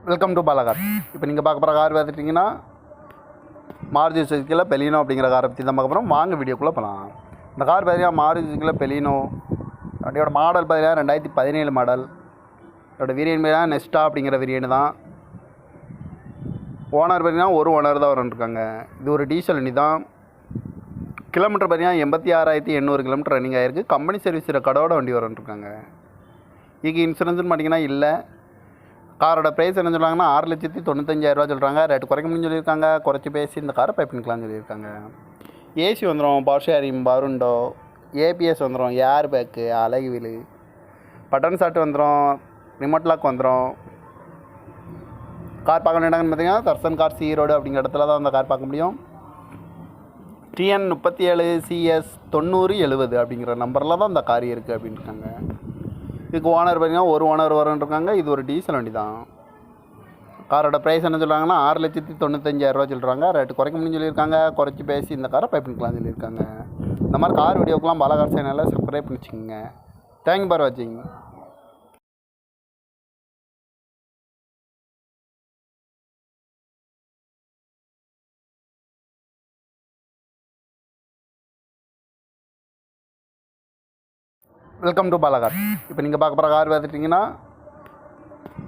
Welcome to பாலாகார். இப்போ நீங்கள் பார்க்க போகிற கார் பார்த்துட்டிங்கன்னா மாருதி சுசுக்கியில் பெலினோ அப்படிங்கிற காரை பற்றி தான் பார்க்க போகிறோம். வாங்க வீடியோக்குள்ளே போகலாம். இந்த கார் பார்த்தீங்கன்னா மாருதி சுசுக்கியில் பெலினோ. வண்டியோட மாடல் பார்த்தீங்கன்னா 2017 மாடல். இதோட வேரியன்ட் பார்த்தீங்கன்னா நெஸ்டா அப்படிங்கிற வேரியன்ட் தான். ஓனர் பார்த்தீங்கன்னா ஒரு ஓனர் தான் வந்துருக்காங்க. இது ஒரு டீசல் வண்டி தான். கிலோமீட்டர் பார்த்தீங்கன்னா 86,800 கிலோமீட்டர் ரன்னிங் ஆகிருக்கு. கம்பெனி சர்வீஸ் ரெக்கார்டோட வண்டி வந்துருக்காங்க. இதுக்கு இன்சூரன்ஸ்னு பார்த்தீங்கன்னா இல்லை. காரோட ப்ரைஸ் என்ன சொல்கிறாங்கன்னா 6,95,000 சொல்கிறாங்க. ரேட்டு குறைக்க முடியும்னு சொல்லியிருக்காங்க. குறைச்சி பேசி இந்த காரை பை பண்ணிக்கலாம்னு சொல்லியிருக்காங்க. ஏசி வந்துடும், பவர் ஷேரிங், பருண்டோ, ஏபிஎஸ் வந்துடும், ஏர் பேக்கு, அழகு வீலு, பட்டன் ஷாட் வந்துடும், ரிமோட் லாக் வந்துடும். கார் பார்க்க வேண்டிய பார்த்தீங்கன்னா தர்சன் கார் ஈரோடு அப்படிங்கிற இடத்துல தான் அந்த கார் பார்க்க முடியும். TN 37 CS 9070 அப்படிங்கிற நம்பரில் தான் இந்த கார் இருக்குது அப்படின்னு இருக்காங்க. இதுக்கு ஓனர் பார்த்தீங்கன்னா ஒரு ஓனர் வரன்ட்ருக்காங்க. இது ஒரு டீசல் வண்டி தான். காரோட ப்ரைஸ் என்ன சொல்கிறாங்கன்னா 6,95,000 சொல்கிறாங்க. ரேட்டு குறைக்க முடியும்னு சொல்லியிருக்காங்க. குறைச்சி பேசி இந்த காரை பை பண்ணிக்கலாம்னு சொல்லியிருக்காங்க. இந்த மாதிரி கார் வீடியோக்கெலாம் பாலாகார் சேனலில் சப்ஸ்கிரைப் பண்ணிச்சுங்க. தேங்க்யூ ஃபார் வாட்சிங். Welcome to பாலாகார். இப்போ நீங்கள் பார்க்க போகிற கார் பார்த்துட்டிங்கன்னா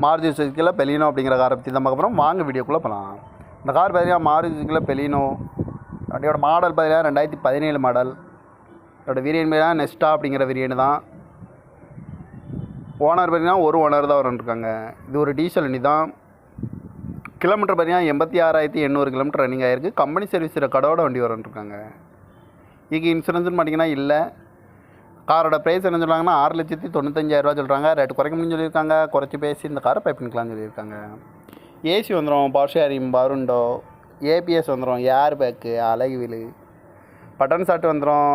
மாருதி சுசுக்கியில் பெலினோ அப்படிங்கிற காரை பற்றி தான் பார்க்க போகிறோம். வாங்க வீடியோக்குள்ளே போகலாம். இந்த கார் பார்த்தீங்கன்னா மாருதி சுசுக்கியில் பெலினோ. வண்டியோட மாடல் பார்த்தீங்கன்னா 2017 மாடல். இதோட வேரியன்ட் பார்த்தீங்கன்னா நெஸ்டா அப்படிங்கிற வேரியன்ட் தான். ஓனர் பார்த்தீங்கன்னா ஒரு ஓனர் தான் வந்துருக்காங்க. இது ஒரு டீசல் வண்டி தான். கிலோமீட்டர் பார்த்தீங்கன்னா 86,800 கிலோமீட்டர் ரன்னிங் ஆகிருக்கு. கம்பெனி சர்வீஸ் ரெக்கார்டோட வண்டி வந்துருக்காங்க. இதுக்கு இன்சூரன்ஸ்னு பார்த்தீங்கன்னா இல்லை. காரோட ப்ரைஸ் என்ன சொல்கிறாங்கன்னா 6,95,000 சொல்கிறாங்க. ரேட்டு குறைக்க முடியும்னு சொல்லியிருக்காங்க. குறைச்சி பேசி இந்த காரை பை பண்ணிக்கலாம்னு சொல்லியிருக்காங்க. ஏசி வந்துடும், பவர் ஷேரிங், பருண்டோ, ஏபிஎஸ் வந்துடும், ஏர் பேக்கு, அழகு வீலு, பட்டன் ஷாட் வந்துடும்,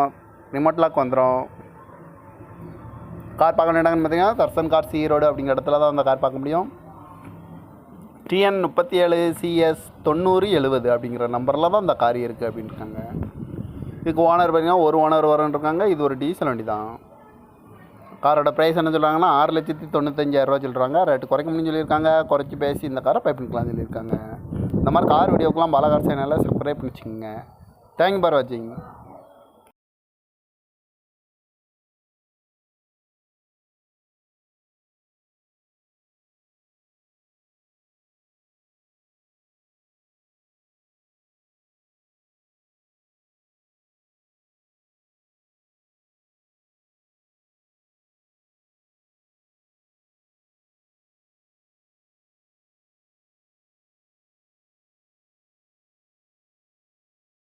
ரிமோட் லாக் வந்துடும். கார் பார்க்க வேண்டிய பார்த்தீங்கன்னா தர்சன் கார் ஈரோடு அப்படிங்கிற இடத்துல தான் அந்த கார் பார்க்க முடியும். TN 37 CS 9070 அப்படிங்கிற நம்பரில் தான் இந்த கார் இருக்குது அப்படின்னு இருக்காங்க. இதுக்கு ஓனர் பார்த்தீங்கன்னா ஒரு ஓனர் வரன்ட்ருக்காங்க. இது ஒரு டீசல் வண்டி தான். காரோட ப்ரைஸ் என்ன சொல்கிறாங்கன்னா 6,95,000 சொல்கிறாங்க. ரேட்டு குறைக்க முடியும்னு சொல்லியிருக்காங்க. குறைச்சி பேசி இந்த காரை பை பண்ணிக்கலாம்னு சொல்லியிருக்காங்க. இந்த மாதிரி கார் வீடியோக்கெலாம் பாலாகார் சேனலில் சப்ஸ்கிரைப் பண்ணிச்சுங்க. தேங்க்யூ ஃபார் வாட்சிங்.